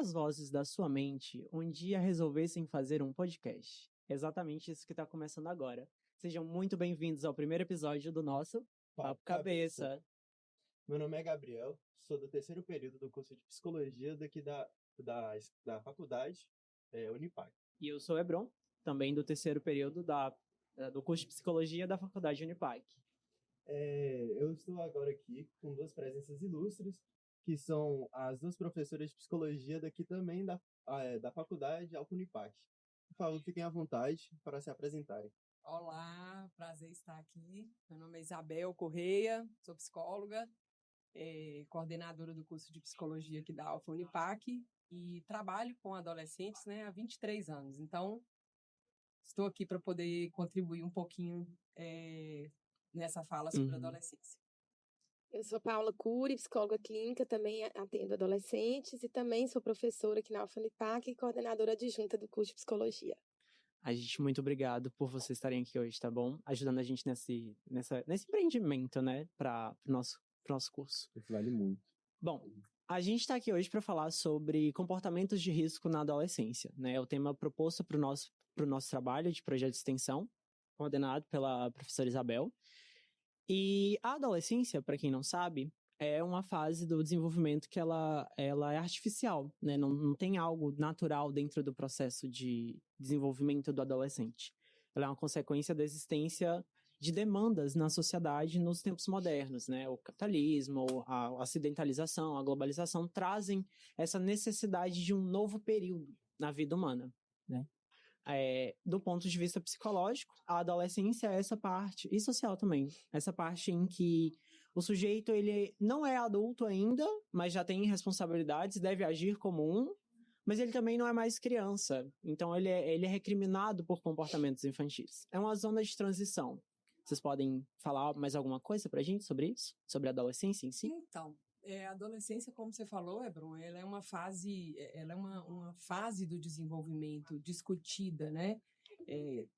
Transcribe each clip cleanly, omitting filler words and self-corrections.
as vozes da sua mente um dia resolvessem fazer um podcast? É exatamente isso que está começando agora. Sejam muito bem-vindos ao primeiro episódio do nosso Papo Cabeça. Meu nome é Gabriel, sou do terceiro período do curso de Psicologia daqui da faculdade Unipac. E eu sou Hebron, também do terceiro período do curso de Psicologia da faculdade Unipac. Eu estou agora aqui com duas presenças ilustres, que são as duas professoras de Psicologia daqui também da faculdade Unipac. Por favor, fiquem à vontade para se apresentarem. Olá, prazer estar aqui. Meu nome é Isabel Correia, sou psicóloga, coordenadora do curso de Psicologia aqui da Unipac e trabalho com adolescentes, há 23 anos. Então, estou aqui para poder contribuir um pouquinho nessa fala sobre adolescência. Eu sou Paula Cury, psicóloga clínica, também atendo adolescentes e também sou professora aqui na Unipac e coordenadora adjunta do curso de Psicologia. A gente, muito obrigado por vocês estarem aqui hoje, tá bom? Ajudando a gente nesse empreendimento, para o nosso curso. Isso vale muito. Bom, a gente está aqui hoje para falar sobre comportamentos de risco na adolescência, né? É o tema proposto para o nosso trabalho de projeto de extensão, coordenado pela professora Isabel. E a adolescência, para quem não sabe, é uma fase do desenvolvimento que ela é artificial, né? Não tem algo natural dentro do processo de desenvolvimento do adolescente. Ela é uma consequência da existência de demandas na sociedade nos tempos modernos, né? O capitalismo, a ocidentalização, a globalização trazem essa necessidade de um novo período na vida humana, né? Do ponto de vista psicológico, a adolescência é essa parte, e social também, essa parte em que o sujeito ele não é adulto ainda, mas já tem responsabilidades, deve agir como um, mas ele também não é mais criança, então ele é recriminado por comportamentos infantis. É uma zona de transição. Vocês podem falar mais alguma coisa pra gente sobre isso? Sobre a adolescência em si? Então, a adolescência, como você falou, Hebron, ela é uma fase do desenvolvimento discutida,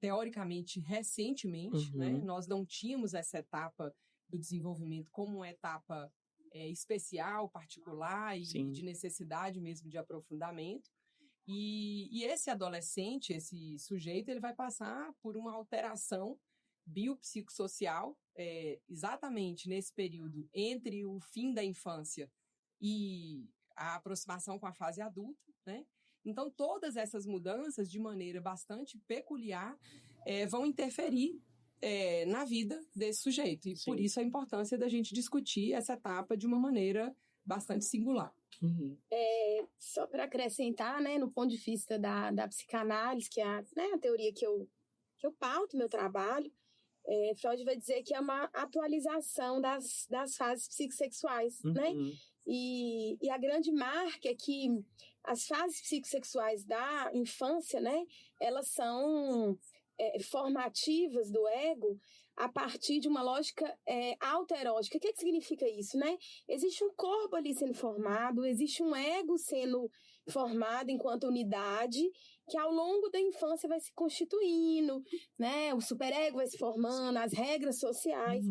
teoricamente, recentemente, Nós não tínhamos essa etapa do desenvolvimento como uma etapa especial, particular e de necessidade mesmo de aprofundamento. E esse adolescente, esse sujeito, ele vai passar por uma alteração biopsicossocial, exatamente nesse período entre o fim da infância e a aproximação com a fase adulta, Então, todas essas mudanças, de maneira bastante peculiar, vão interferir na vida desse sujeito. E por isso a importância da gente discutir essa etapa de uma maneira bastante singular. Só para acrescentar, no ponto de vista da psicanálise, que é a teoria que eu pauto meu trabalho, Freud vai dizer que é uma atualização das fases psicossexuais, E a grande marca é que as fases psicossexuais da infância, elas são formativas do ego a partir de uma lógica autoerótica. O que significa isso, Existe um corpo ali sendo formado, existe um ego sendo formado enquanto unidade, que ao longo da infância vai se constituindo, O superego vai se formando, as regras sociais.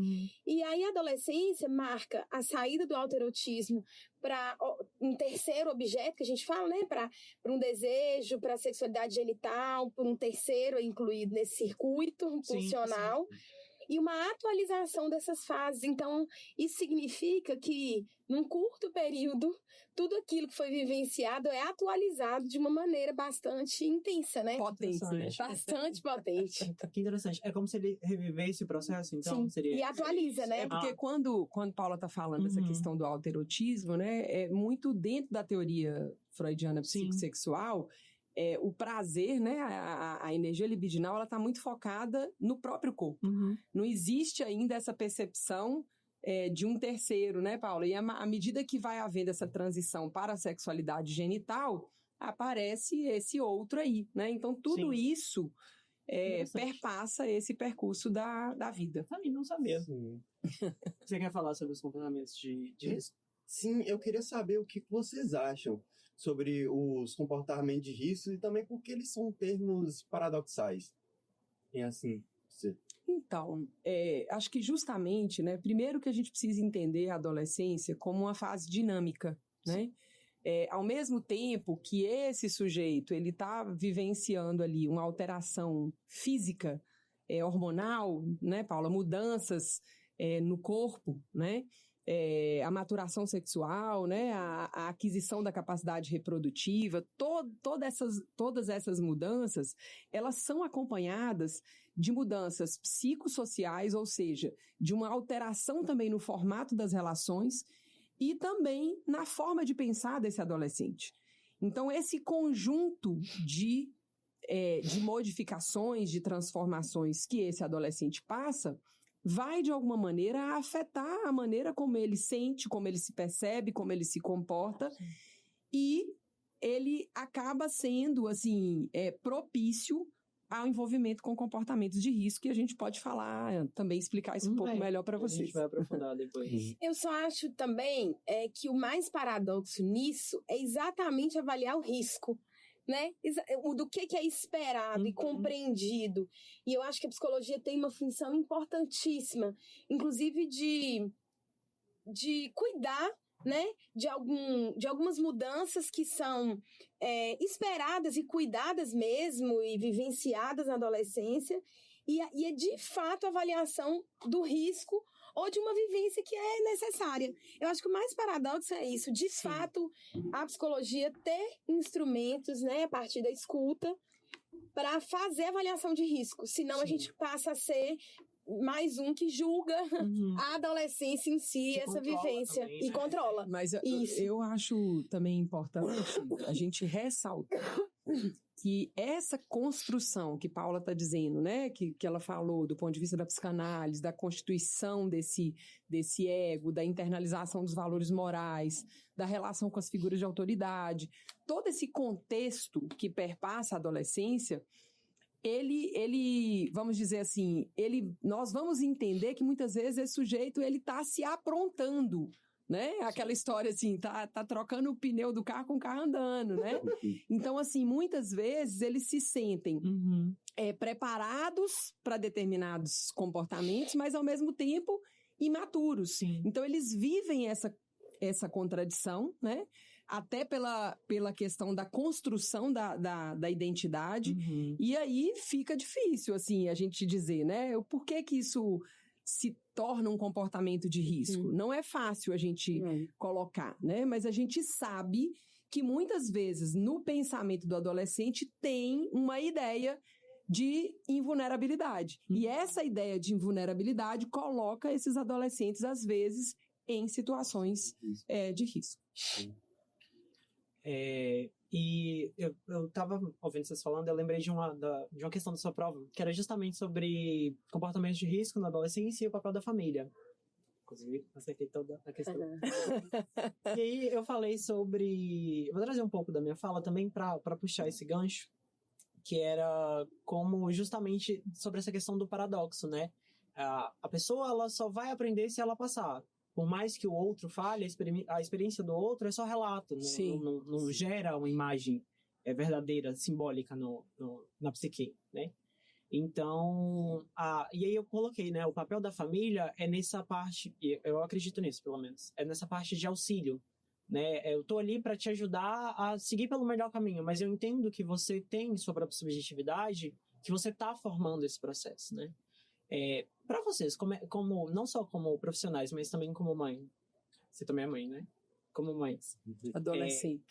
E aí a adolescência marca a saída do autoerotismo para um terceiro objeto, que a gente fala, para um desejo, para a sexualidade genital, por um terceiro incluído nesse circuito funcional. E uma atualização dessas fases. Então, isso significa que, num curto período, tudo aquilo que foi vivenciado é atualizado de uma maneira bastante intensa, Potente, Bastante potente. Que interessante. É como se ele revivesse o processo, então? Seria... E atualiza, porque quando Paula está falando dessa questão do autoerotismo, é muito dentro da teoria freudiana psicossexual. O prazer, a energia libidinal, ela está muito focada no próprio corpo. Não existe ainda essa percepção de um terceiro, Paula? E à medida que vai havendo essa transição para a sexualidade genital, aparece esse outro aí, Então, tudo isso perpassa esse percurso da vida. Também não sabia. Você quer falar sobre os comportamentos de risco? Sim, eu queria saber o que vocês acham sobre os comportamentos de risco e também porque eles são termos paradoxais. Então, acho que justamente, primeiro que a gente precisa entender a adolescência como uma fase dinâmica, ao mesmo tempo que esse sujeito ele está vivenciando ali uma alteração física, hormonal, né, Paula? Mudanças no corpo, né? A maturação sexual, né? A aquisição da capacidade reprodutiva, todas essas mudanças, elas são acompanhadas de mudanças psicossociais, ou seja, de uma alteração também no formato das relações e também na forma de pensar desse adolescente. Então, esse conjunto de modificações, de transformações que esse adolescente passa, vai, de alguma maneira, afetar a maneira como ele sente, como ele se percebe, como ele se comporta, e ele acaba sendo, assim, propício ao envolvimento com comportamentos de risco, que a gente pode falar, também explicar isso um pouco melhor para vocês. A gente vai aprofundar depois. Eu só acho também que o mais paradoxo nisso é exatamente avaliar o risco, né? Do que é esperado e compreendido. E eu acho que a psicologia tem uma função importantíssima, inclusive de cuidar, né, de algumas mudanças que são esperadas e cuidadas mesmo e vivenciadas na adolescência, e é de fato a avaliação do risco ou de uma vivência que é necessária. Eu acho que o mais paradoxo é isso, de fato, a psicologia ter instrumentos, né, a partir da escuta, para fazer avaliação de risco, senão a gente passa a ser mais um que julga a adolescência em si, essa vivência, também, e controla. Mas eu acho também importante a gente ressaltar que essa construção que Paula está dizendo, né, que ela falou do ponto de vista da psicanálise, da constituição desse ego, da internalização dos valores morais, da relação com as figuras de autoridade, todo esse contexto que perpassa a adolescência, ele, vamos dizer assim, nós vamos entender que muitas vezes esse sujeito ele está se aprontando, né? Aquela história assim, tá trocando o pneu do carro com o carro andando, né? Então, assim, muitas vezes eles se sentem preparados para determinados comportamentos, mas ao mesmo tempo imaturos. Sim. Então, eles vivem essa contradição, né? Até pela questão da construção da identidade, e aí fica difícil, assim, a gente dizer, né, o porquê que isso se torna um comportamento de risco. Não é fácil a gente colocar, né, mas a gente sabe que muitas vezes no pensamento do adolescente tem uma ideia de invulnerabilidade, e essa ideia de invulnerabilidade coloca esses adolescentes, às vezes, em situações de risco. E eu tava ouvindo vocês falando, eu lembrei de uma questão da sua prova, que era justamente sobre comportamentos de risco na adolescência e o papel da família. Inclusive, acertei toda a questão. E aí eu falei sobre... Eu vou trazer um pouco da minha fala também para puxar esse gancho, que era como justamente sobre essa questão do paradoxo, né? A pessoa ela só vai aprender se ela passar. Por mais que o outro fale, a experiência do outro é só relato, não gera uma imagem verdadeira, simbólica na psique, né? Então, e aí eu coloquei, né, o papel da família é nessa parte, eu acredito nisso, pelo menos, é nessa parte de auxílio, né? Eu tô ali para te ajudar a seguir pelo melhor caminho, mas eu entendo que você tem sua própria subjetividade, que você tá formando esse processo, né? Para vocês, como não só como profissionais, mas também como mãe. Você também é mãe, né? Como mães. Adolescente.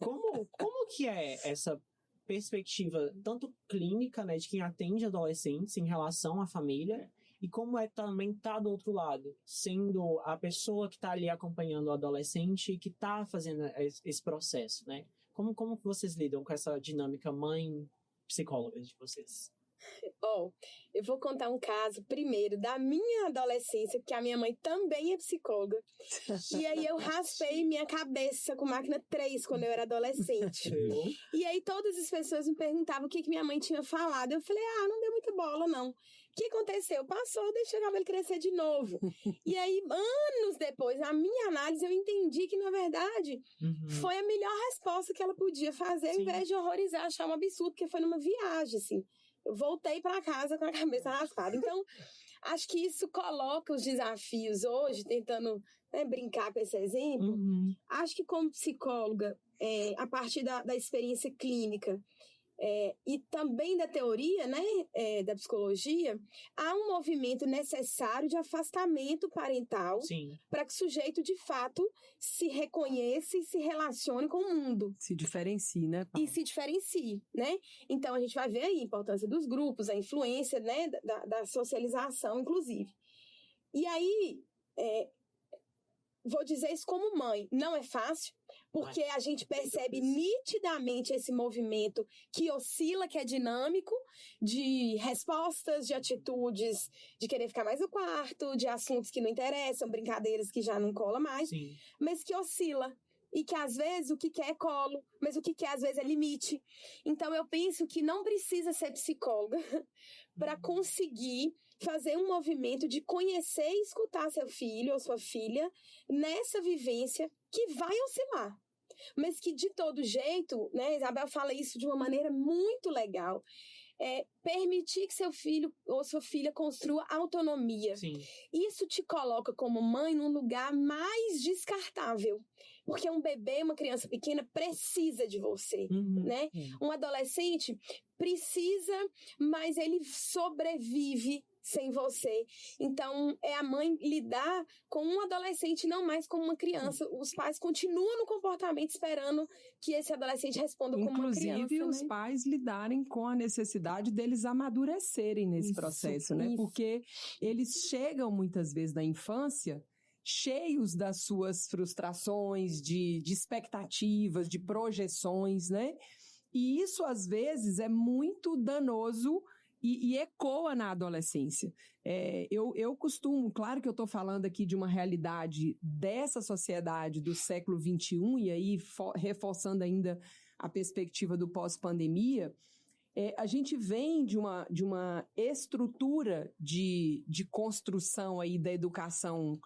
Como que é essa perspectiva, tanto clínica, né, de quem atende adolescentes em relação à família, e como é também estar do outro lado, sendo a pessoa que está ali acompanhando o adolescente e que está fazendo esse processo, né? Como que vocês lidam com essa dinâmica mãe-psicóloga de vocês? Bom, eu vou contar um caso primeiro da minha adolescência, porque a minha mãe também é psicóloga. E aí eu raspei minha cabeça com máquina 3 quando eu era adolescente. E aí todas as pessoas me perguntavam o que minha mãe tinha falado. Eu falei, não deu muita bola, não. O que aconteceu? Passou, deixei o cabelo crescer de novo. E aí, anos depois, na minha análise, eu entendi que, na verdade, foi a melhor resposta que ela podia fazer, ao invés de horrorizar, achar um absurdo, porque foi numa viagem, assim. eu voltei para casa com a cabeça raspada. Então, acho que isso coloca os desafios hoje, tentando, né, brincar com esse exemplo. Acho que como psicóloga, a partir da experiência clínica, e também da teoria, né, da psicologia, há um movimento necessário de afastamento parental para que o sujeito, de fato, se reconheça e se relacione com o mundo. Se diferencie, né, Paula? E se diferencie, né? Então, a gente vai ver aí a importância dos grupos, a influência, né, da socialização, inclusive. E aí, vou dizer isso como mãe, não é fácil, porque a gente percebe nitidamente esse movimento que oscila, que é dinâmico, de respostas, de atitudes, de querer ficar mais no quarto, de assuntos que não interessam, brincadeiras que já não colam mais, mas que oscila. E que às vezes o que quer é colo, mas o que quer às vezes é limite. Então eu penso que não precisa ser psicóloga para conseguir fazer um movimento de conhecer e escutar seu filho ou sua filha nessa vivência que vai oscilar. Mas que de todo jeito, né, Isabel fala isso de uma maneira muito legal, permitir que seu filho ou sua filha construa autonomia. Isso te coloca como mãe num lugar mais descartável. Porque um bebê, uma criança pequena precisa de você, né? Um adolescente precisa, mas ele sobrevive sem você. Então, é a mãe lidar com um adolescente, não mais como uma criança. Os pais continuam no comportamento esperando que esse adolescente responda como uma criança. Inclusive, os pais lidarem com a necessidade deles amadurecerem nesse processo, né? Porque eles chegam, muitas vezes, na infância cheios das suas frustrações, de expectativas, de projeções, né? E isso, às vezes, é muito danoso e ecoa na adolescência. Eu costumo, claro que eu estou falando aqui de uma realidade dessa sociedade do século XXI, e aí reforçando ainda a perspectiva do pós-pandemia, a gente vem de uma estrutura de construção aí da educação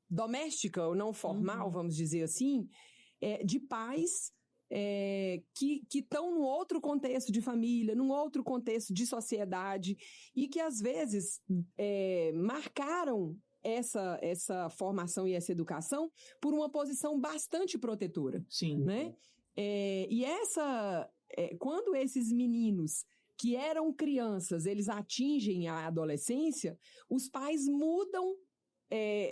doméstica ou não formal, vamos dizer assim, de pais que estão num outro contexto de família, num outro contexto de sociedade e que às vezes marcaram essa formação e essa educação por uma posição bastante protetora. Né? E quando esses meninos que eram crianças, eles atingem a adolescência, os pais mudam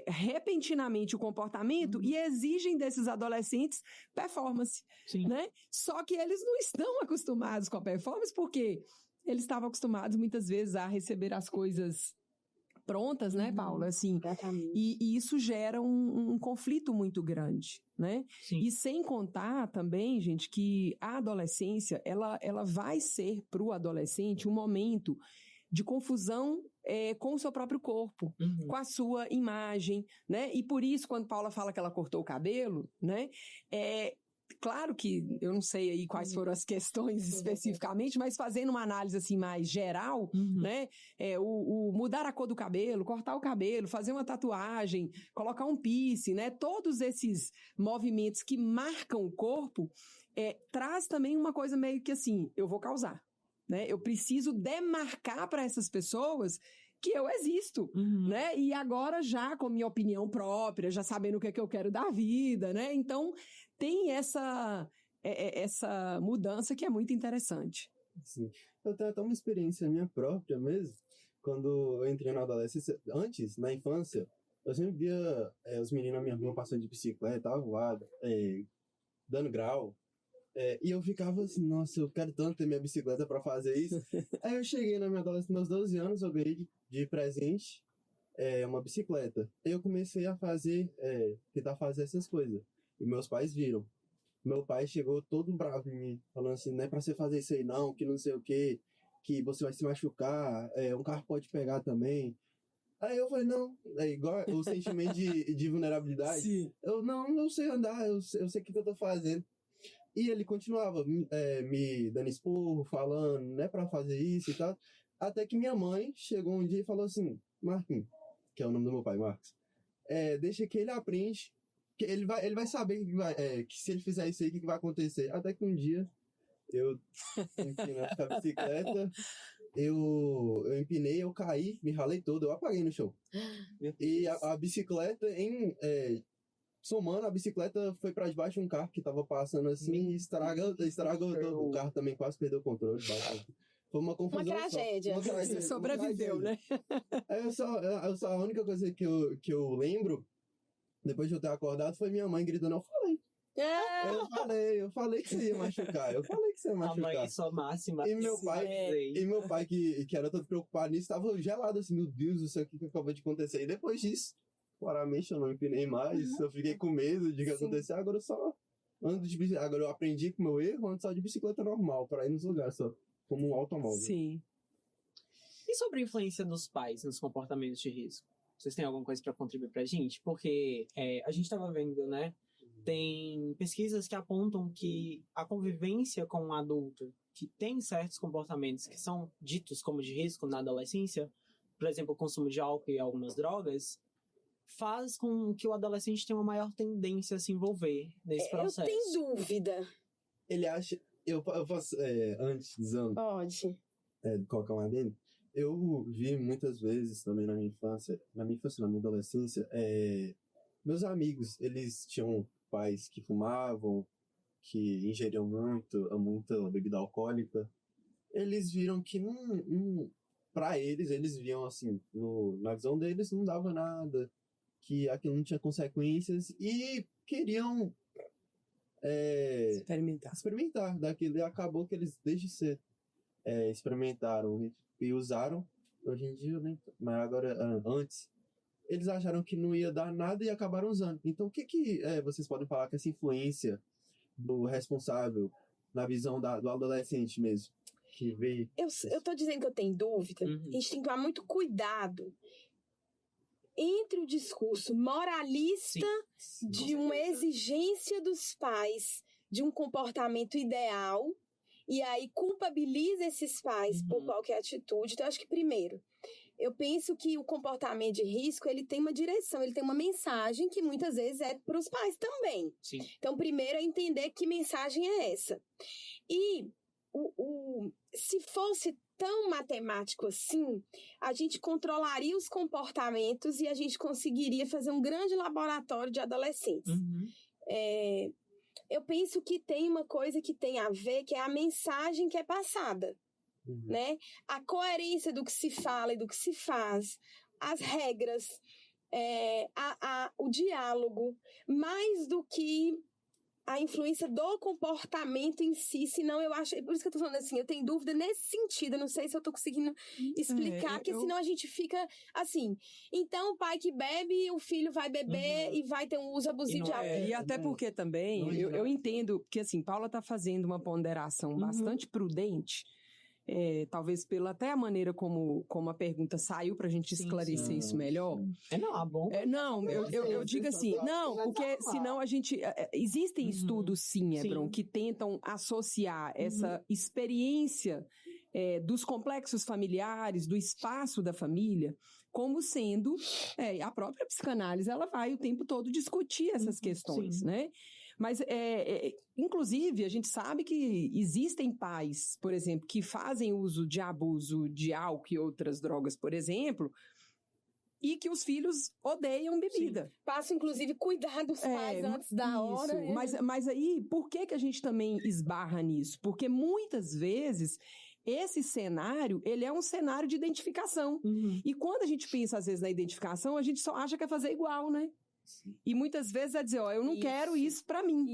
repentinamente o comportamento e exigem desses adolescentes performance, né? Só que eles não estão acostumados com a performance porque eles estavam acostumados muitas vezes a receber as coisas prontas, né, Paula? Assim, e isso gera um conflito muito grande, né? E sem contar também, gente, que a adolescência, ela vai ser para o adolescente um momento de confusão com o seu próprio corpo, com a sua imagem, né? E por isso, quando Paula fala que ela cortou o cabelo, né? Claro que eu não sei aí quais foram as questões especificamente, mas fazendo uma análise assim mais geral, né? O mudar a cor do cabelo, cortar o cabelo, fazer uma tatuagem, colocar um piercing, né? Todos esses movimentos que marcam o corpo, traz também uma coisa meio que assim, eu vou causar, né? Eu preciso demarcar para essas pessoas que eu existo, né? E agora já com minha opinião própria, já sabendo o que é que eu quero da vida, né? Então, tem essa mudança que é muito interessante. Sim. Eu tenho até uma experiência minha própria mesmo, quando eu entrei na adolescência. Antes, na infância, eu sempre via os meninos na minha rua passando de bicicleta, voada, dando grau. E eu ficava assim, nossa, eu quero tanto ter minha bicicleta pra fazer isso. Aí eu cheguei na minha adolescência, meus 12 anos, eu ganhei de presente uma bicicleta. Aí eu comecei a tentar fazer essas coisas. E meus pais viram. Meu pai chegou todo bravo em mim, falando assim, não é pra você fazer isso aí não, que não sei o que você vai se machucar, um carro pode pegar também. Aí eu falei, não, é igual o sentimento de vulnerabilidade. Sim. Eu sei andar, eu sei o que eu tô fazendo. E ele continuava me dando esporro, falando, não é pra fazer isso e tal. Até que minha mãe chegou um dia e falou assim, Marquinhos, que é o nome do meu pai, Marcos, deixa que ele aprende, que ele vai saber que se ele fizer isso aí, o que vai acontecer. Até que um dia Eu empinando com a bicicleta, eu empinei, eu caí, me ralei todo, eu apaguei no chão. E a bicicleta, somando, a bicicleta foi pra debaixo de um carro que tava passando assim e estragou todo. O carro também quase perdeu o controle. Foi uma confusão. Uma tragédia. Você sobreviveu, né? A única coisa que eu lembro, depois de eu ter acordado, foi minha mãe gritando, eu falei que você ia machucar. A mãe sua máxima. E meu pai, que era todo preocupado nisso, tava gelado assim, meu Deus do céu, o que acabou de acontecer? E depois disso, claramente eu não empinei mais, eu fiquei com medo de que acontecer, agora eu só ando de bicicleta. Agora eu aprendi com o meu erro, ando só de bicicleta normal, para ir nos lugares só, como um automóvel. Sim. E sobre a influência dos pais nos comportamentos de risco? Vocês têm alguma coisa para contribuir pra gente? Porque a gente estava vendo, né? Tem pesquisas que apontam que a convivência com um adulto que tem certos comportamentos que são ditos como de risco na adolescência, por exemplo, o consumo de álcool e algumas drogas, faz com que o adolescente tenha uma maior tendência a se envolver nesse processo. Eu tenho dúvida. Ele acha... Eu posso, antes, dizendo... Pode. Colocar um adendo. Eu vi muitas vezes também na minha adolescência, meus amigos, eles tinham pais que fumavam, que ingeriam muita bebida alcoólica. Eles viram que para eles viam assim, na visão deles não dava nada, que aquilo não tinha consequências e queriam experimentar daquilo. E acabou que eles desde cedo experimentaram e usaram. Hoje em dia, né? Mas agora, antes, eles acharam que não ia dar nada e acabaram usando. Então, o que vocês podem falar com essa influência do responsável na visão do adolescente mesmo? Que veio... Eu tô dizendo que eu tenho dúvida. A gente tem que tomar muito cuidado entre o discurso moralista de uma exigência dos pais de um comportamento ideal e aí culpabiliza esses pais por qualquer atitude. Então, acho que, primeiro, eu penso que o comportamento de risco, ele tem uma direção, ele tem uma mensagem que muitas vezes é para os pais também. Sim. Então, primeiro é entender que mensagem é essa. E se fosse tão matemático assim, a gente controlaria os comportamentos e a gente conseguiria fazer um grande laboratório de adolescentes. Eu penso que tem uma coisa que tem a ver, que é a mensagem que é passada. Né? A coerência do que se fala e do que se faz, as regras, o diálogo, mais do que a influência do comportamento em si, senão eu acho, por isso que eu tô falando assim, eu tenho dúvida nesse sentido, eu não sei se eu tô conseguindo explicar, porque senão a gente fica assim, então o pai que bebe, o filho vai beber e vai ter um uso abusivo de álcool. E até porque também, eu entendo que assim, Paula tá fazendo uma ponderação bastante prudente, talvez pela até a maneira como a pergunta saiu pra gente esclarecer isso melhor. Eu digo assim, porque senão a gente... existem estudos, sim, Hebron, que tentam associar essa experiência dos complexos familiares, do espaço da família, como sendo... a própria psicanálise, ela vai o tempo todo discutir essas questões, né? Mas, inclusive, a gente sabe que existem pais, por exemplo, que fazem uso de abuso de álcool e outras drogas, por exemplo, e que os filhos odeiam bebida. Passa, inclusive, cuidar dos pais antes da hora. Mas aí, por que a gente também esbarra nisso? Porque muitas vezes... esse cenário, ele é um cenário de identificação. E quando a gente pensa, às vezes, na identificação, a gente só acha que é fazer igual, né? E muitas vezes é dizer, eu não quero isso pra mim,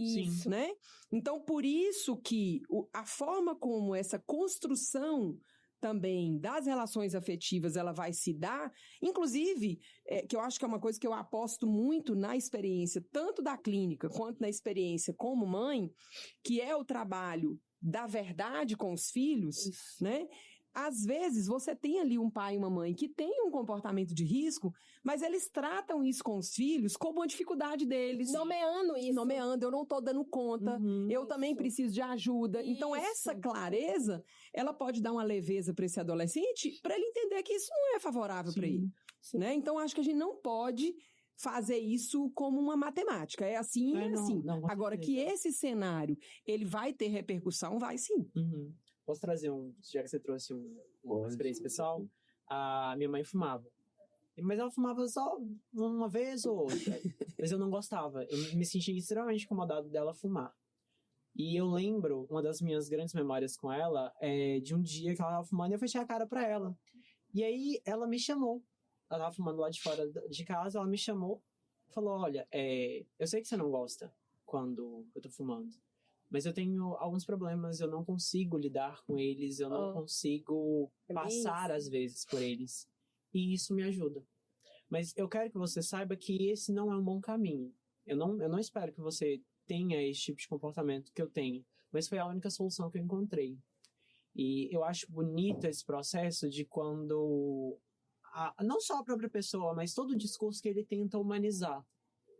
né? Então, por isso que a forma como essa construção também das relações afetivas ela vai se dar, inclusive, que eu acho que é uma coisa que eu aposto muito na experiência, tanto da clínica quanto na experiência como mãe, que é o trabalho da verdade com os filhos, né? Às vezes, você tem ali um pai e uma mãe que tem um comportamento de risco, mas eles tratam isso com os filhos como uma dificuldade deles. Nomeando isso. Nomeando, eu não tô dando conta, eu também preciso de ajuda. Então, essa clareza, ela pode dar uma leveza para esse adolescente, para ele entender que isso não é favorável para ele. Né? Então, acho que a gente não pode fazer isso como uma matemática. É assim, é assim. Não, agora, que esse cenário, ele vai ter repercussão, vai sim. Uhum. Posso trazer já que você trouxe uma experiência pessoal? A minha mãe fumava. Mas ela fumava só uma vez ou outra. Mas eu não gostava. Eu me sentia extremamente incomodado dela fumar. E eu lembro, uma das minhas grandes memórias com ela, de um dia que ela estava fumando e eu fechei a cara pra ela. E aí ela me chamou. Ela estava fumando lá de fora de casa, ela me chamou. Falou, olha, eu sei que você não gosta quando eu tô fumando. Mas eu tenho alguns problemas, eu não consigo lidar com eles, eu não consigo passar, às vezes, por eles. E isso me ajuda. Mas eu quero que você saiba que esse não é um bom caminho. Eu não espero que você tenha esse tipo de comportamento que eu tenho. Mas foi a única solução que eu encontrei. E eu acho bonito esse processo de quando... não só a própria pessoa, mas todo o discurso que ele tenta humanizar.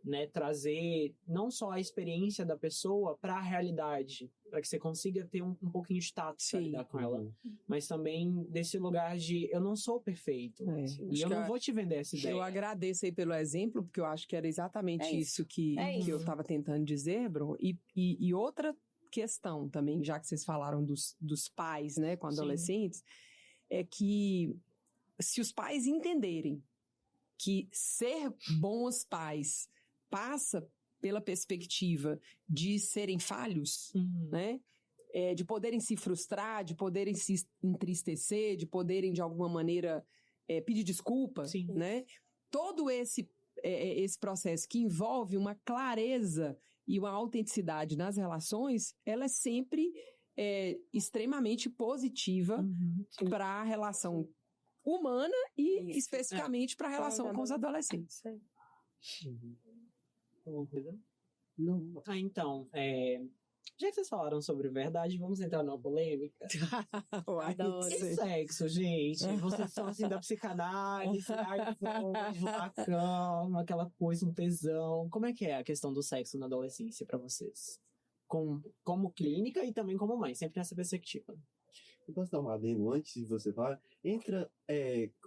Né, trazer não só a experiência da pessoa para a realidade, para que você consiga ter um pouquinho de tato para lidar com ela, mas também desse lugar de eu não sou perfeito e eu não vou te vender essa ideia. Eu agradeço aí pelo exemplo, porque eu acho que era exatamente isso que eu estava tentando dizer, Bron, e outra questão também, já que vocês falaram dos pais, né, com adolescentes, é que se os pais entenderem que ser bons pais passa pela perspectiva de serem falhos, né? De poderem se frustrar, de poderem se entristecer, de poderem, de alguma maneira, pedir desculpa, né? Todo esse processo que envolve uma clareza e uma autenticidade nas relações, ela é sempre extremamente positiva para a relação humana e especificamente para a relação com os adolescentes. Alguma coisa? Não. Então, já que vocês falaram sobre verdade, vamos entrar numa polêmica. E sexo, gente? Vocês são assim da psicanálise, Lacan, aquela coisa, um tesão. Como é que é a questão do sexo na adolescência pra vocês? Como clínica e também como mãe, sempre nessa perspectiva. Eu posso dar um adendo antes de você falar?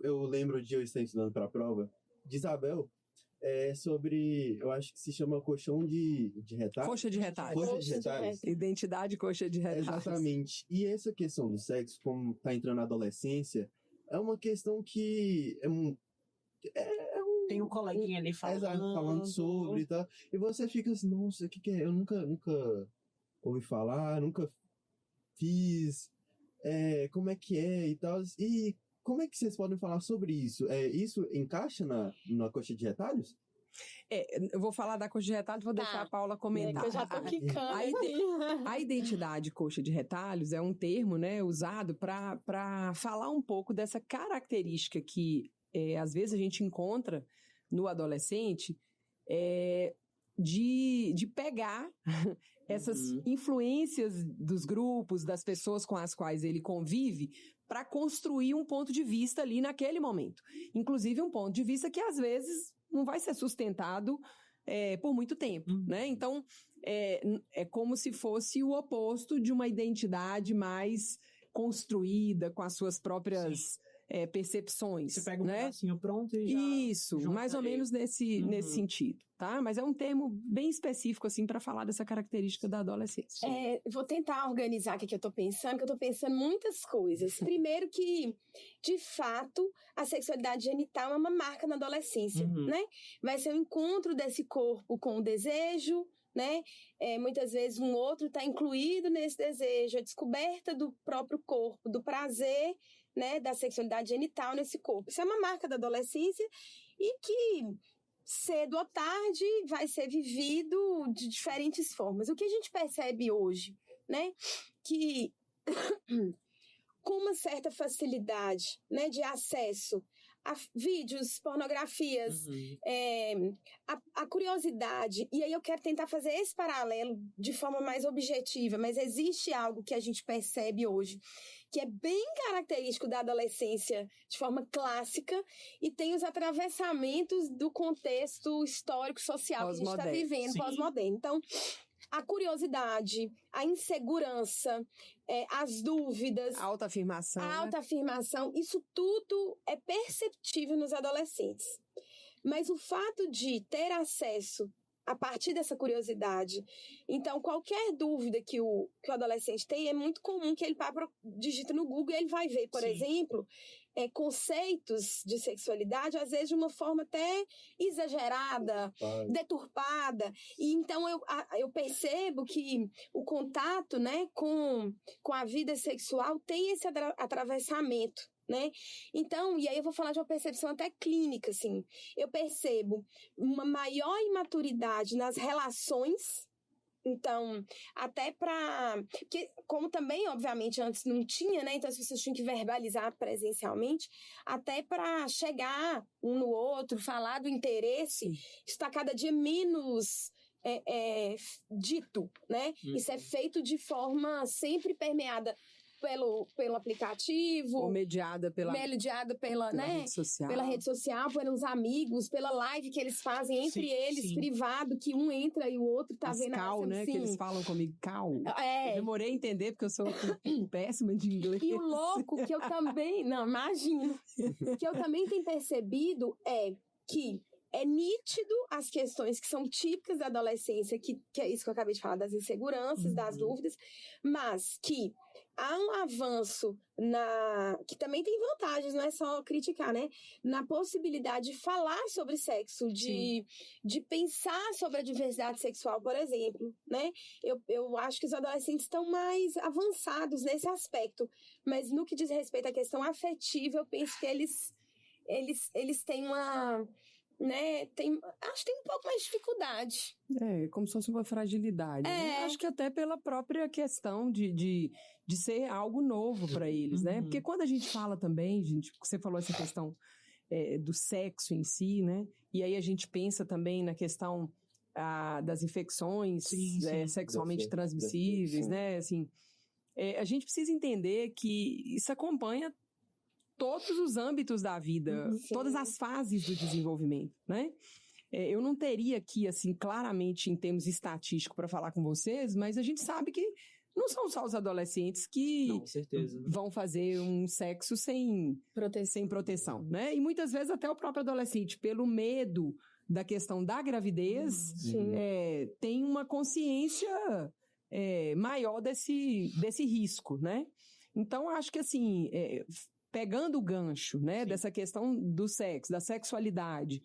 Eu lembro de eu estar estudando para a prova de Isabel, sobre, eu acho que se chama colchão de retalhos. Coxa de retalhos. Coxa de retalhos. Identidade coxa de retalhos. Exatamente. E essa questão do sexo, como tá entrando na adolescência, é uma questão que tem um coleguinha ali falando sobre e tal. E você fica assim, nossa, o que é? Eu nunca ouvi falar, nunca fiz. Como é que é e tal. E como é que vocês podem falar sobre isso? Isso encaixa na coxa de retalhos? Eu vou falar da coxa de retalhos, vou deixar a Paula comentar. Que eu já tô quicando. A identidade coxa de retalhos é um termo, né, usado para falar um pouco dessa característica que às vezes a gente encontra no adolescente de pegar essas influências dos grupos, das pessoas com as quais ele convive, para construir um ponto de vista ali naquele momento. Inclusive um ponto de vista que às vezes não vai ser sustentado por muito tempo, né? Então, é como se fosse o oposto de uma identidade mais construída, com as suas próprias percepções. Você pega um né? pedacinho pronto e já... Isso, mais ou menos nesse sentido, tá? Mas é um termo bem específico, assim, para falar dessa característica da adolescência. Vou tentar organizar o que eu tô pensando, que eu tô pensando muitas coisas. Primeiro que, de fato, a sexualidade genital é uma marca na adolescência, né? Vai ser o encontro desse corpo com o desejo, né? Muitas vezes um outro está incluído nesse desejo, a descoberta do próprio corpo, do prazer, né, da sexualidade genital nesse corpo. Isso é uma marca da adolescência e que cedo ou tarde vai ser vivido de diferentes formas. O que a gente percebe hoje, né, que com uma certa facilidade, né, de acesso a vídeos, pornografias, a curiosidade, e aí eu quero tentar fazer esse paralelo de forma mais objetiva, mas existe algo que a gente percebe hoje, que é bem característico da adolescência de forma clássica, e tem os atravessamentos do contexto histórico-social que a gente está vivendo, pós-moderno. Então, a curiosidade, a insegurança, as dúvidas, a autoafirmação, isso tudo é perceptível nos adolescentes. mas o fato de ter acesso a partir dessa curiosidade. Então, qualquer dúvida que o adolescente tem, é muito comum que ele digita no Google e ele vai ver, por exemplo, conceitos de sexualidade, às vezes de uma forma até exagerada, deturpada. E então, eu percebo que o contato, né, com a vida sexual tem esse atravessamento, né? Então, e aí eu vou falar de uma percepção até clínica, assim. Eu percebo uma maior imaturidade nas relações. Então, até porque como também, obviamente, antes não tinha, né? Então as pessoas tinham que verbalizar presencialmente, até para chegar um no outro, falar do interesse, está cada dia menos dito, né? Isso é feito de forma sempre permeada pelo aplicativo. Ou mediada pela né, rede social. Pela rede social, pelos amigos, pela live que eles fazem entre eles, privado, que um entra e o outro tá vendo. Cal, né? Que eles falam comigo, cal. Eu demorei a entender, porque eu sou péssima de inglês. E o louco que eu também... Não, imagino. Que eu também tenho percebido que é nítido as questões que são típicas da adolescência, que é isso que eu acabei de falar, das inseguranças, das dúvidas, mas que há um avanço que também tem vantagens, não é só criticar, né? Na possibilidade de falar sobre sexo, de pensar sobre a diversidade sexual, por exemplo, né? Eu acho que os adolescentes estão mais avançados nesse aspecto, mas no que diz respeito à questão afetiva, eu penso que eles têm uma... né, acho que tem um pouco mais de dificuldade. Como se fosse uma fragilidade. Né? Acho que até pela própria questão de ser algo novo para eles, né? Porque quando a gente fala também, gente, você falou essa questão do sexo em si, né? E aí a gente pensa também na questão das infecções sexualmente transmissíveis, né? Assim, a gente precisa entender que isso acompanha todos os âmbitos da vida, todas as fases do desenvolvimento, né? Eu não teria aqui, assim, claramente em termos estatísticos para falar com vocês, mas a gente sabe que não são só os adolescentes que vão fazer um sexo sem proteção, né? E muitas vezes até o próprio adolescente, pelo medo da questão da gravidez, tem uma consciência maior desse risco, né? Então, acho que, assim... pegando o gancho, né, dessa questão do sexo, da sexualidade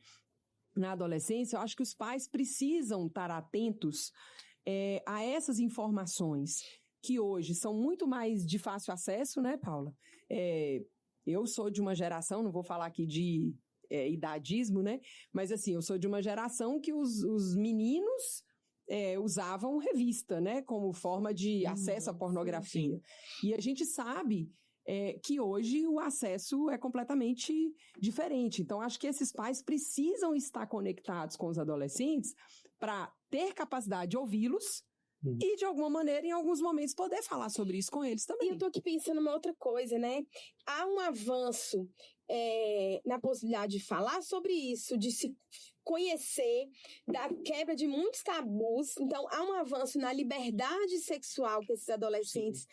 na adolescência, eu acho que os pais precisam estar atentos a essas informações que hoje são muito mais de fácil acesso, né, Paula? Eu sou de uma geração, não vou falar aqui de idadismo, né, mas assim, eu sou de uma geração que os meninos usavam revista, né, como forma de acesso à pornografia. E a gente sabe que hoje o acesso é completamente diferente. Então, acho que esses pais precisam estar conectados com os adolescentes para ter capacidade de ouvi-los e, de alguma maneira, em alguns momentos, poder falar sobre isso com eles também. E eu tô aqui pensando uma outra coisa, né? Há um avanço na possibilidade de falar sobre isso, de se conhecer, da quebra de muitos tabus. Então, há um avanço na liberdade sexual que esses adolescentes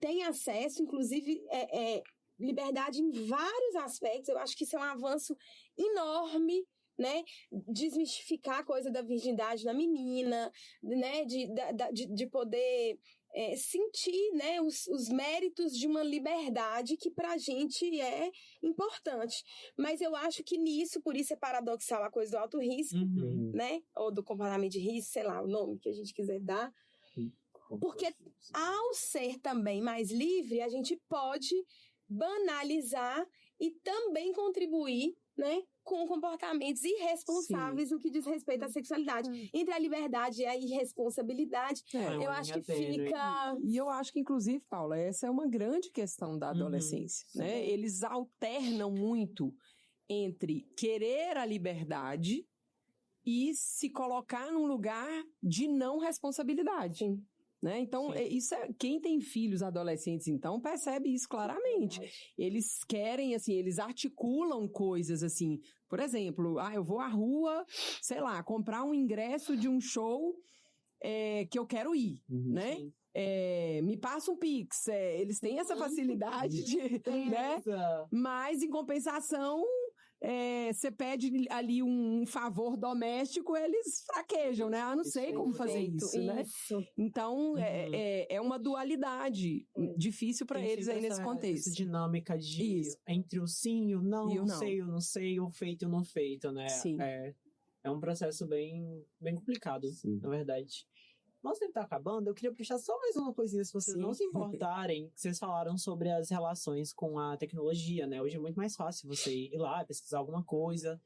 têm acesso, inclusive liberdade em vários aspectos. Eu acho que isso é um avanço enorme, né? Desmistificar a coisa da virgindade na menina, né? De poder sentir, né? Os méritos de uma liberdade que pra gente é importante. Mas eu acho que nisso, por isso é paradoxal a coisa do alto risco, né? Ou do comportamento de risco, sei lá, o nome que a gente quiser dar. Porque ao ser também mais livre, a gente pode banalizar e também contribuir, né, com comportamentos irresponsáveis no que diz respeito à sexualidade. Entre a liberdade e a irresponsabilidade, eu acho que fica... E eu acho que, inclusive, Paula, essa é uma grande questão da adolescência, né? Eles alternam muito entre querer a liberdade e se colocar num lugar de não responsabilidade. Né? Então, isso quem tem filhos adolescentes, então, percebe isso claramente. Eles querem, assim, eles articulam coisas assim. Por exemplo, eu vou à rua, sei lá, comprar um ingresso de um show que eu quero ir, né? Me passa um Pix. Eles têm essa facilidade de, né? Mas, em compensação, você pede ali um favor doméstico, eles fraquejam, né? Não sei como fazer isso, né? Então, é uma dualidade difícil para eles aí nesse contexto. Essa dinâmica entre o sim e o não, o não sei, o feito e o não feito, né? Sim. É um processo bem complicado, na verdade. Nosso tempo tá acabando, eu queria puxar só mais uma coisinha, se vocês não se importarem, que vocês falaram sobre as relações com a tecnologia, né? Hoje é muito mais fácil você ir lá, pesquisar alguma coisa.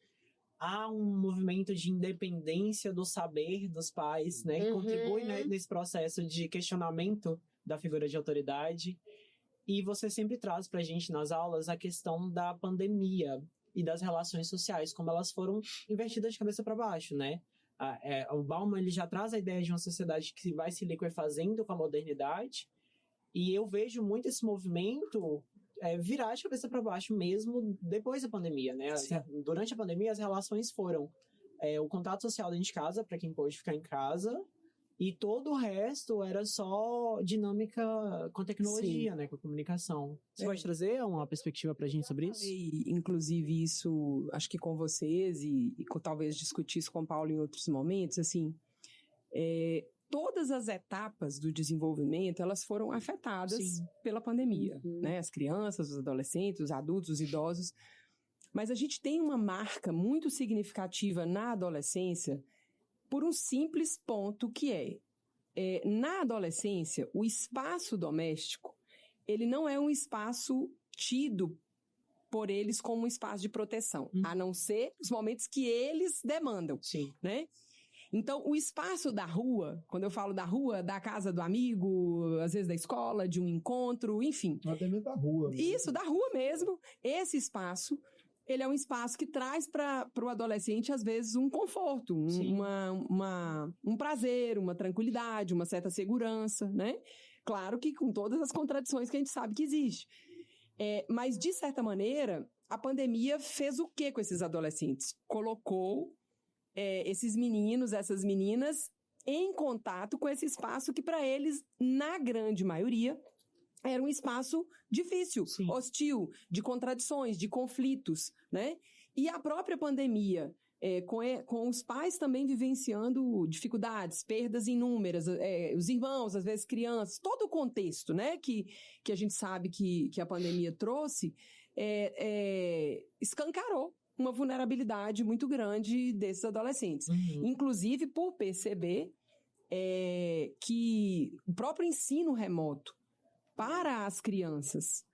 Há um movimento de independência do saber dos pais, né? Que contribui, né, nesse processo de questionamento da figura de autoridade. E você sempre traz pra gente nas aulas a questão da pandemia e das relações sociais, como elas foram invertidas de cabeça para baixo, né? O Bauman, ele já traz a ideia de uma sociedade que vai se liquefazendo com a modernidade, e eu vejo muito esse movimento virar de cabeça para baixo mesmo depois da pandemia, né? Durante a pandemia, as relações foram o contato social dentro de casa, para quem pôde ficar em casa, e todo o resto era só dinâmica com a tecnologia, né? Com a comunicação. Você pode trazer uma perspectiva pra gente sobre isso? Inclusive isso, acho que com vocês e talvez discutir isso com o Paulo em outros momentos, assim, todas as etapas do desenvolvimento, elas foram afetadas pela pandemia, né? As crianças, os adolescentes, os adultos, os idosos. Mas a gente tem uma marca muito significativa na adolescência por um simples ponto que na adolescência, o espaço doméstico, ele não é um espaço tido por eles como um espaço de proteção, a não ser os momentos que eles demandam, né? Então, o espaço da rua, quando eu falo da rua, da casa do amigo, às vezes da escola, de um encontro, enfim. Até mesmo da rua. Isso, da rua mesmo. Esse espaço, ele é um espaço que traz para o adolescente, às vezes, um conforto, um prazer, uma tranquilidade, uma certa segurança, né? Claro que com todas as contradições que a gente sabe que existe. Mas, de certa maneira, a pandemia fez o quê com esses adolescentes? Colocou esses meninos, essas meninas, em contato com esse espaço que, para eles, na grande maioria, era um espaço difícil, hostil, de contradições, de conflitos, né? E a própria pandemia, com os pais também vivenciando dificuldades, perdas inúmeras, os irmãos, às vezes crianças, todo o contexto, né? Que a gente sabe que a pandemia trouxe, escancarou uma vulnerabilidade muito grande desses adolescentes. Inclusive por perceber que o próprio ensino remoto para as crianças,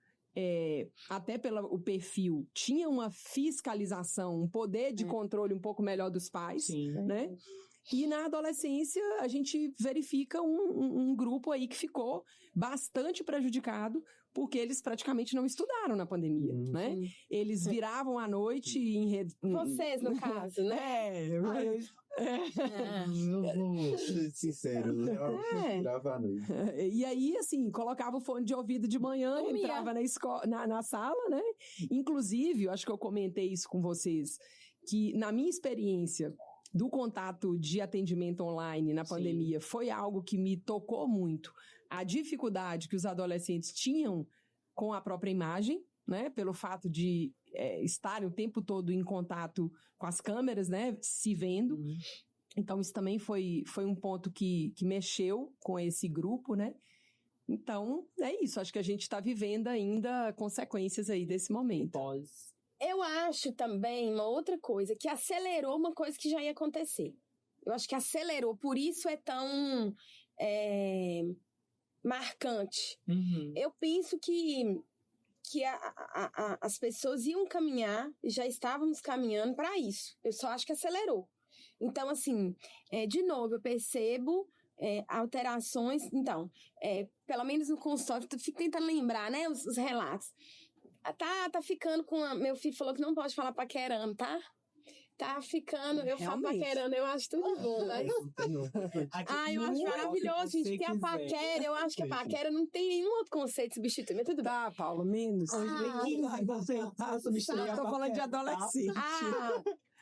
até pelo perfil, tinha uma fiscalização, um poder de controle um pouco melhor dos pais, né? E na adolescência a gente verifica um grupo aí que ficou bastante prejudicado porque eles praticamente não estudaram na pandemia, né? Eles viravam à noite em rede... Vocês, no caso, né? Eu vou ser sincero, eu virava à noite. E aí, assim, colocava o fone de ouvido de manhã, entrava na escola, na sala, né? Inclusive, eu acho que eu comentei isso com vocês, que na minha experiência do contato de atendimento online na pandemia foi algo que me tocou muito. A dificuldade que os adolescentes tinham com a própria imagem, né? Pelo fato de estarem o tempo todo em contato com as câmeras, né? Se vendo. Então, isso também foi um ponto que mexeu com esse grupo, né? Então, é isso. Acho que a gente está vivendo ainda consequências aí desse momento. Eu acho também uma outra coisa, que acelerou uma coisa que já ia acontecer. Eu acho que acelerou, por isso é tão marcante. Eu penso que as pessoas iam caminhar, já estávamos caminhando para isso. Eu só acho que acelerou. Então, assim, de novo, eu percebo alterações. Então, pelo menos no consultório, eu fico tentando lembrar, né, os relatos. Tá ficando com meu filho falou que não pode falar paquerando, tá? Tá ficando, eu falo paquerando, eu acho tudo bom, mas... eu acho maravilhoso, gente, tem a paquera, eu acho que a paquera não tem nenhum outro conceito de substituir, mas tudo bem. Tá, Paulo, menos. Tô falando de adolescente.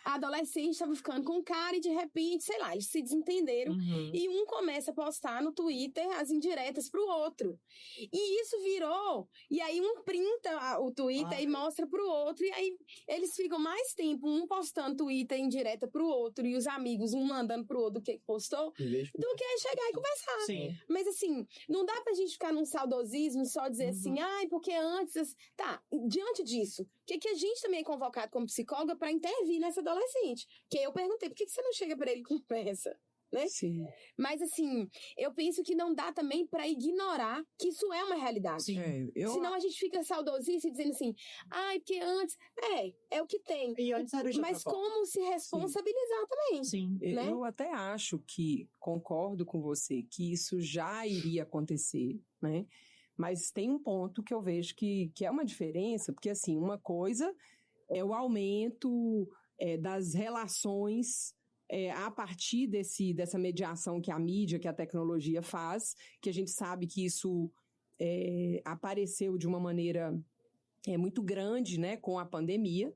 A adolescente estava ficando com um cara e de repente, sei lá, eles se desentenderam. E um começa a postar no Twitter as indiretas pro outro. E isso virou. E aí um printa o Twitter e mostra pro outro. E aí eles ficam mais tempo um postando Twitter indireta pro outro e os amigos um mandando pro outro do que postou, do que chegar e conversar. Sim. Mas assim, não dá pra gente ficar num saudosismo só dizer assim, ai, porque antes... Tá, diante disso, o que a gente também é convocado como psicóloga pra intervir nessa adolescente? Que eu perguntei, por que você não chega pra ele e conversa? Né? Sim. Mas assim, eu penso que não dá também pra ignorar que isso é uma realidade. Sim. Senão a gente fica saudosista e dizendo assim, ai, porque antes... É o que tem. E antes era o Mas como se responsabilizar também. Sim. Né? Eu até acho que, concordo com você, que isso já iria acontecer, né? Mas tem um ponto que eu vejo que é uma diferença, porque assim, uma coisa é o aumento das relações a partir dessa mediação que a mídia, que a tecnologia faz, que a gente sabe que isso apareceu de uma maneira muito grande, né, com a pandemia,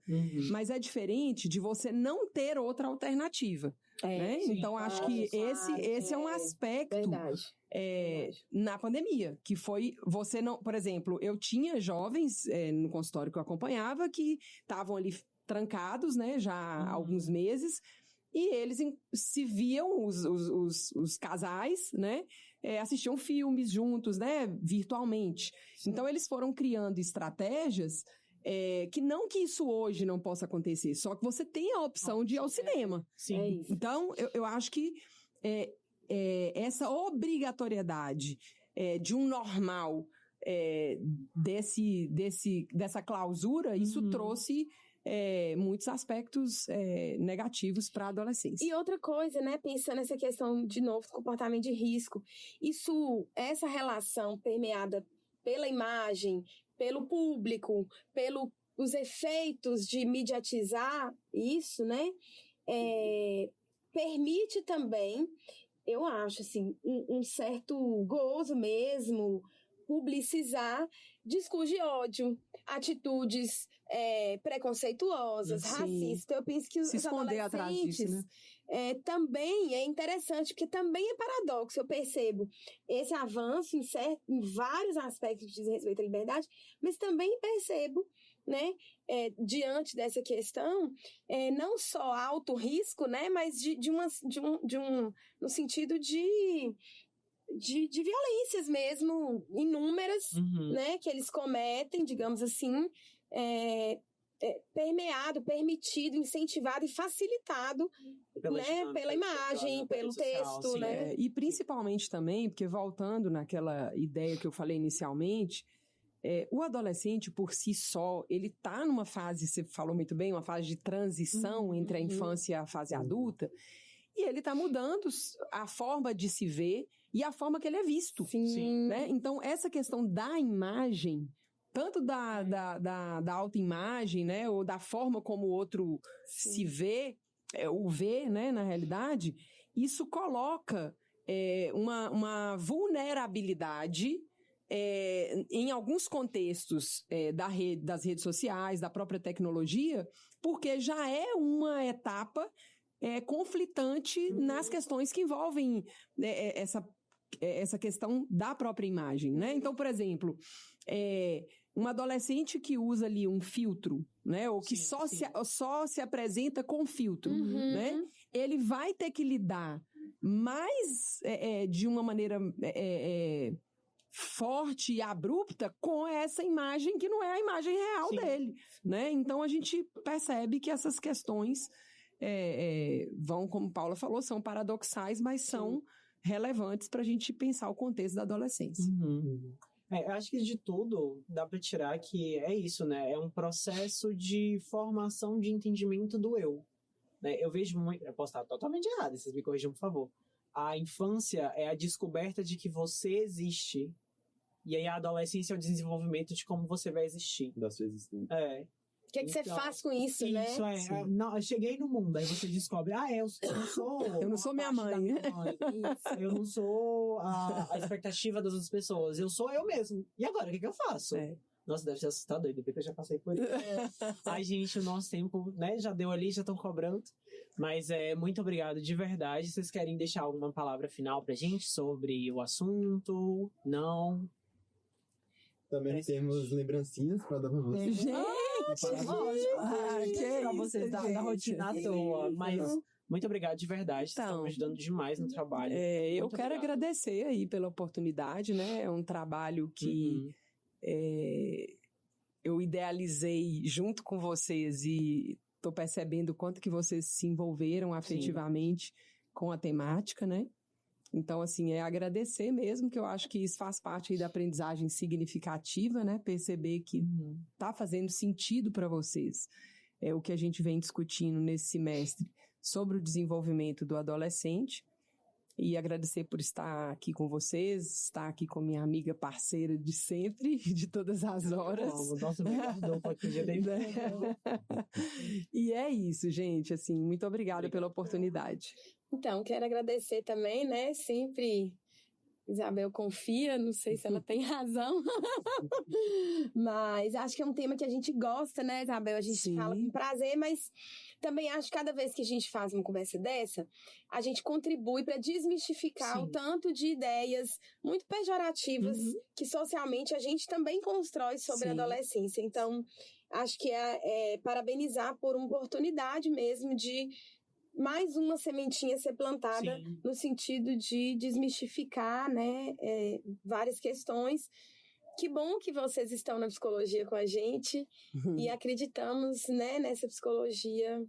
mas é diferente de você não ter outra alternativa. Né? Então, acho que esse é um aspecto na pandemia, que foi, você não... Por exemplo, eu tinha jovens no consultório que eu acompanhava que estavam ali trancados, né, já há alguns meses, e eles se viam, os casais, né, assistiam filmes juntos, né, virtualmente. Sim. Então, eles foram criando estratégias que não que isso hoje não possa acontecer, só que você tem a opção de ir ao cinema. Sim. Então, eu acho que essa obrigatoriedade de um normal dessa clausura, isso trouxe muitos aspectos negativos para a adolescência. E outra coisa, né, pensando nessa questão, de novo, do comportamento de risco, essa relação permeada pela imagem, pelo público, pelos efeitos de mediatizar isso, né, permite também, eu acho, assim, um certo gozo mesmo, publicizar discurso de ódio, atitudes preconceituosas, racistas. Eu penso que os adolescentes disso, né? Também é interessante, porque também é paradoxo. Eu percebo esse avanço em vários aspectos que dizem respeito à liberdade, mas também percebo, né, diante dessa questão, não só alto risco, né, mas no sentido de violências mesmo, inúmeras, né, que eles cometem, digamos assim, permeado, permitido, incentivado e facilitado, né, pela imagem, pelo texto, sim, né? E principalmente também, porque voltando naquela ideia que eu falei inicialmente, o adolescente por si só, ele tá numa fase, você falou muito bem, uma fase de transição entre a infância e a fase adulta, e ele tá mudando a forma de se ver e a forma que ele é visto. Sim. Né? Então, essa questão da imagem, tanto da autoimagem, né, ou da forma como o outro se vê, o vê, né, na realidade, isso coloca uma vulnerabilidade em alguns contextos das redes sociais, da própria tecnologia, porque já é uma etapa conflitante nas questões que envolvem essa questão da própria imagem, né? Então, por exemplo, um adolescente que usa ali um filtro, né? Ou que só se apresenta com filtro, né? Ele vai ter que lidar mais de uma maneira forte e abrupta com essa imagem que não é a imagem real dele, né? Então, a gente percebe que essas questões vão, como Paula falou, são paradoxais, mas são relevantes para a gente pensar o contexto da adolescência. Eu acho que de tudo dá para tirar que é isso, né? É um processo de formação de entendimento do eu. Né? Eu vejo muito... Eu posso estar totalmente errado, vocês me corrijam, por favor. A infância é a descoberta de que você existe. E aí a adolescência é o desenvolvimento de como você vai existir. Da sua existência. O que você faz com isso, né? Isso não, eu cheguei no mundo, aí você descobre, eu não sou minha mãe. Eu não sou a expectativa das outras pessoas, eu sou eu mesmo. E agora, o que eu faço? Nossa, deve ser assustador, ainda bem que eu já passei por isso. Ai, gente, o nosso tempo, né, já deu ali, já estão cobrando. Mas muito obrigado de verdade. Vocês querem deixar alguma palavra final pra gente sobre o assunto? Não? Também temos lembrancinhas para dar para vocês. Gente, pra vocês da rotina à toa. Mas muito obrigado de verdade. Vocês estão me ajudando demais no trabalho. Eu quero agradecer aí pela oportunidade, né? É um trabalho que eu idealizei junto com vocês e estou percebendo o quanto que vocês se envolveram afetivamente com a temática, né? Então, assim, agradecer mesmo, que eu acho que isso faz parte aí da aprendizagem significativa, né? Perceber que está fazendo sentido para vocês. É o que a gente vem discutindo nesse semestre sobre o desenvolvimento do adolescente. E agradecer por estar aqui com vocês, estar aqui com minha amiga parceira de sempre, de todas as horas. Nossa, obrigado, E é isso, gente, assim, muito obrigada pela oportunidade. Então, quero agradecer também, né, sempre Isabel confia, não sei se ela tem razão, mas acho que é um tema que a gente gosta, né, Isabel? A gente fala com prazer, mas também acho que cada vez que a gente faz uma conversa dessa, a gente contribui para desmistificar o tanto de ideias muito pejorativas que socialmente a gente também constrói sobre a adolescência. Então, acho que é parabenizar por uma oportunidade mesmo de mais uma sementinha ser plantada no sentido de desmistificar, né, várias questões. Que bom que vocês estão na psicologia com a gente e acreditamos, né, nessa psicologia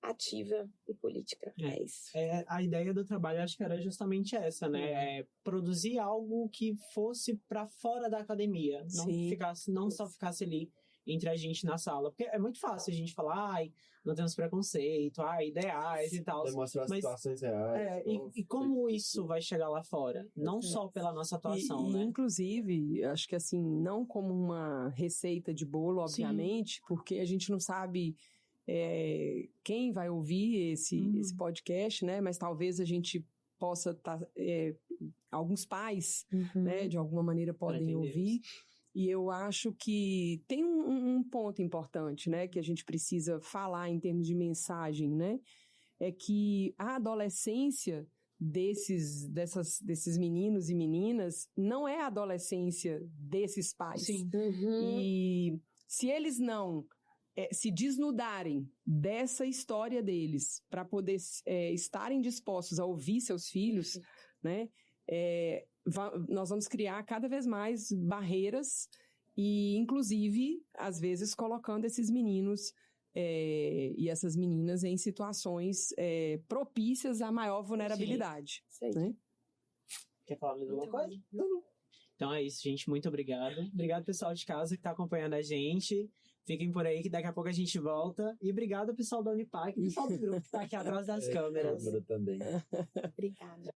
ativa e política. É isso. A ideia do trabalho, acho que era justamente essa, né? Produzir algo que fosse para fora da academia, não só ficasse ali entre a gente na sala. Porque é muito fácil a gente falar, não temos preconceito, ideais e tal. Demonstrar situações reais. E como isso vai chegar lá fora? Não só pela nossa atuação, né? Inclusive, acho que assim, não como uma receita de bolo, obviamente, porque a gente não sabe quem vai ouvir esse podcast, né? Mas talvez a gente possa estar... alguns pais, né, de alguma maneira podem ouvir. E eu acho que tem um ponto importante, né, que a gente precisa falar em termos de mensagem, né, é que a adolescência desses meninos e meninas não é a adolescência desses pais. E se eles não se desnudarem dessa história deles para poder estarem dispostos a ouvir seus filhos, né, nós vamos criar cada vez mais barreiras e, inclusive, às vezes colocando esses meninos e essas meninas em situações propícias à maior vulnerabilidade. Né? Quer falar mais alguma coisa? Então é isso, gente. Muito obrigado. Obrigado, pessoal de casa que está acompanhando a gente. Fiquem por aí que daqui a pouco a gente volta. E obrigado, pessoal da Unipac, pessoal do grupo que está aqui atrás das câmeras. Também. Obrigada.